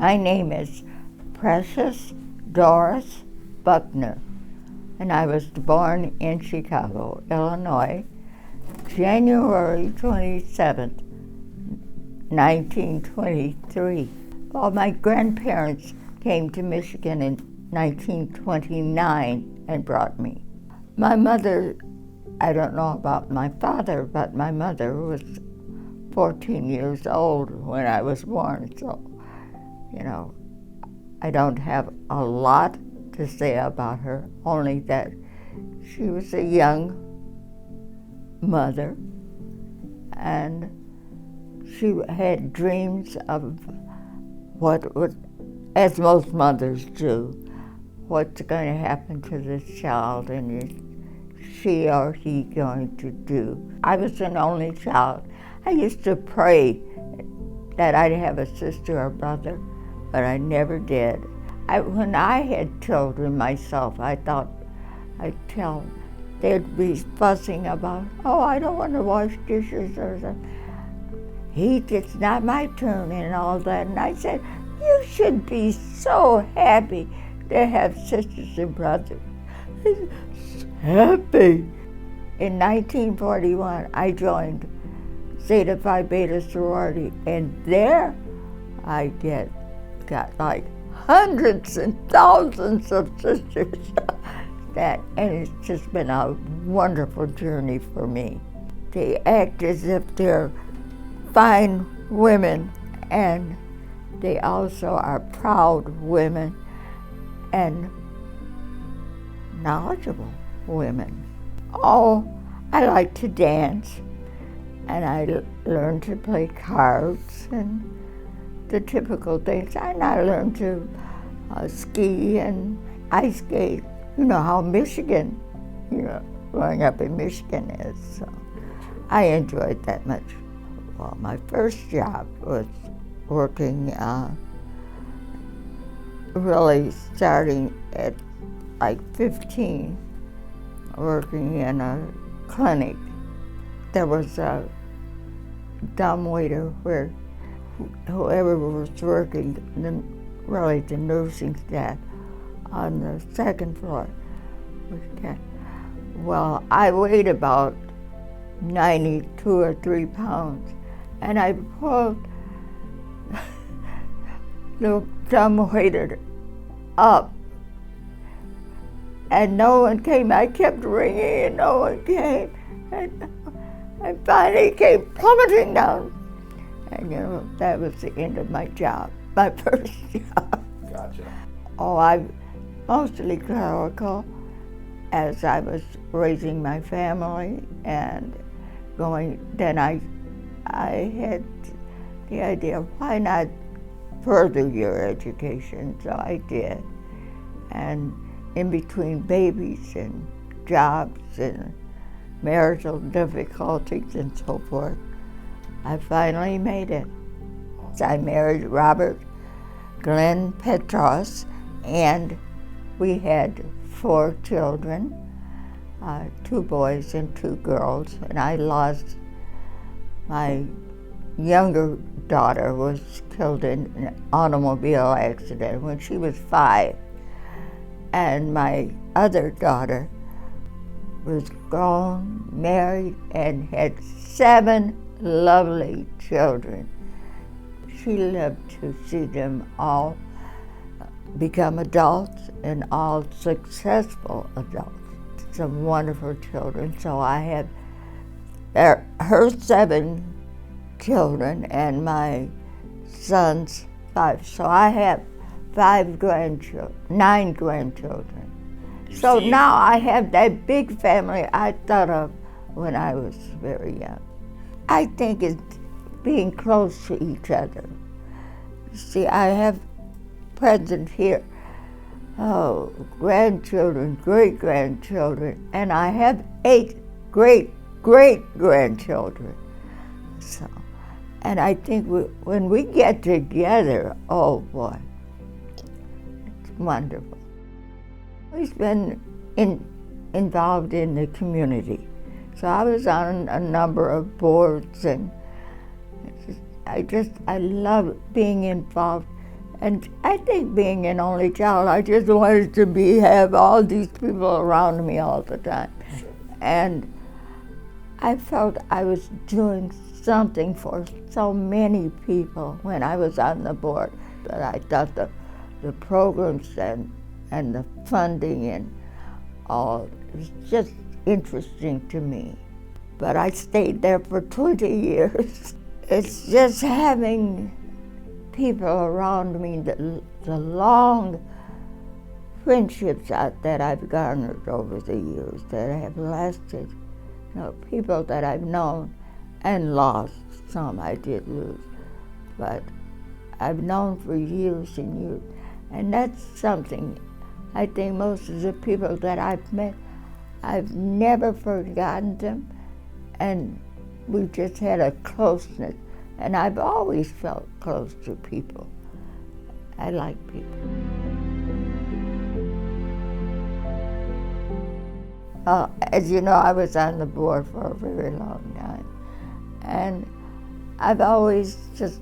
My name is Precious Doris Buckner, and I was born in Chicago, Illinois, January 27th, 1923. Well, my grandparents came to Michigan in 1929 and brought me. My mother, I don't know about my father, but my mother was 14 years old when I was born, so, I don't have a lot to say about her, only that she was a young mother, and she had dreams of what would, as most mothers do, what's going to happen to this child and is she or he going to do. I was an only child. I used to pray that I'd have a sister or brother, but I never did. When I had children myself, I thought I'd tell them. They'd be fussing about, I don't want to wash dishes or something. It's not my turn and all that. And I said, you should be so happy to have sisters and brothers. Happy. In 1941, I joined Zeta Phi Beta sorority, and there I got like hundreds and thousands of sisters. And it's just been a wonderful journey for me. They act as if they're fine women, and they also are proud women and knowledgeable women. I like to dance, and I learned to play cards and the typical things. And I learned to ski and ice skate. You know how Michigan, growing up in Michigan is. So I enjoyed that much. Well, my first job was working, really starting at like 15, working in a clinic. There was a dumbwaiter where whoever was working, the nursing staff on the second floor. Well, I weighed about 92 or 3 pounds, and I pulled the dumbwaiter up, and no one came. I kept ringing, and no one came. And I finally came plummeting down. And that was the end of my job, my first job. Gotcha. I'm mostly clerical, as I was raising my family and going. Then I had the idea, why not further your education? So I did. And in between babies and jobs and marital difficulties and so forth, I finally made it. So I married Robert Glenn Petros, and we had 4 children, 2 boys and 2 girls, and I lost my younger daughter, was killed in an automobile accident when she was 5. And my other daughter was grown, married, and had 7 lovely children. She lived to see them all become adults and all successful adults. Some wonderful children. So I have her 7 children and my son's 5. So I have 9 grandchildren. So now I have that big family I thought of when I was very young. I think it's being close to each other. See, I have present here, grandchildren, great-grandchildren, and I have 8 great-great-grandchildren. So, and I think when we get together, oh boy, it's wonderful. We've been involved in the community. So I was on a number of boards, and I love being involved And I think being an only child, I just wanted to have all these people around me all the time. And I felt I was doing something for so many people when I was on the board. But I thought the programs and the funding and all, it was just interesting to me. But I stayed there for 20 years. It's just having people around me, the long friendships that I've garnered over the years that have lasted. You know, people that I've known and lost. Some I did lose, but I've known for years and years. And that's something I think most of the people that I've met, I've never forgotten them, and we've just had a closeness. And I've always felt close to people. I like people. As you know, I was on the board for a very long time. And I've always just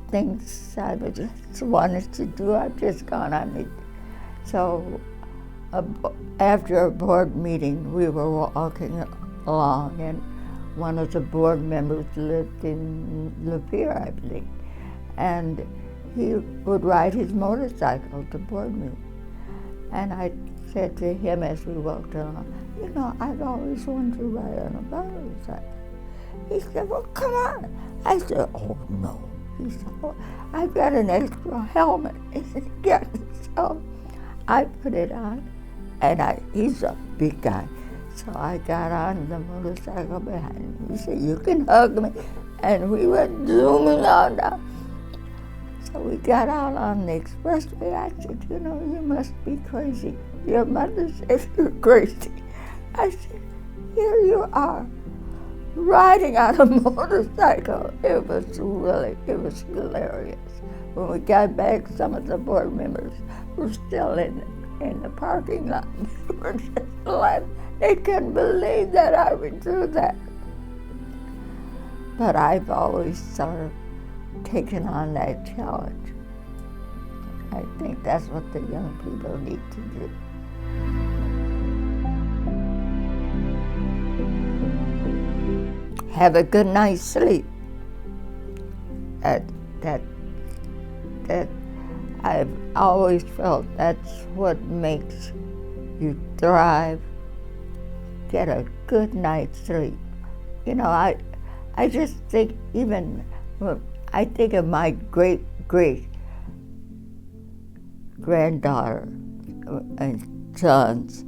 things I just wanted to do, I've just gone on it. So after a board meeting, we were walking along, and one of the board members lived in Lapeer, I believe, and he would ride his motorcycle to board meeting. And I said to him as we walked along, you know, I've always wanted to ride on a motorcycle. He said, well, come on. I said, oh, no. He said, oh, I've got an extra helmet. So I put it on, and he's a big guy. So I got on the motorcycle behind him. He said, you can hug me. And we went zooming on down. So we got out on the expressway. I said, you know, you must be crazy. Your mother says you're crazy. I said, here you are, riding on a motorcycle. It was hilarious. When we got back, some of the board members were still in the parking lot. They were just laughing. They couldn't believe that I would do that. But I've always sort of taken on that challenge. I think that's what the young people need to do. Have a good night's sleep. That I've always felt that's what makes you thrive. Get a good night's sleep. You know, I just think, even when I think of my great granddaughter and sons,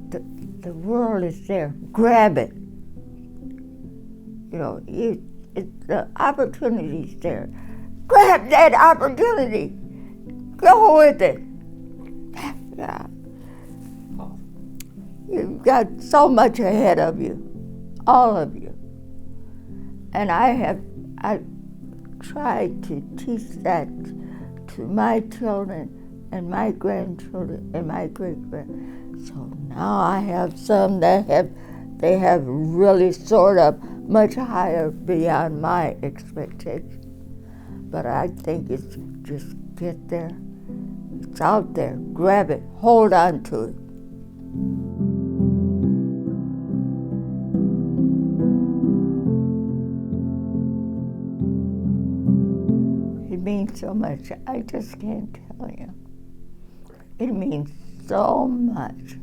the world is there. Grab it. You know, the opportunity's there. Grab that opportunity. Go with it. Yeah. You've got so much ahead of you, all of you. And I tried to teach that to my children and my grandchildren and my great-grand. So now I have some that they have really soared up much higher beyond my expectations. But I think it's just get there. It's out there. Grab it. Hold on to it. It means so much. I just can't tell you. It means so much.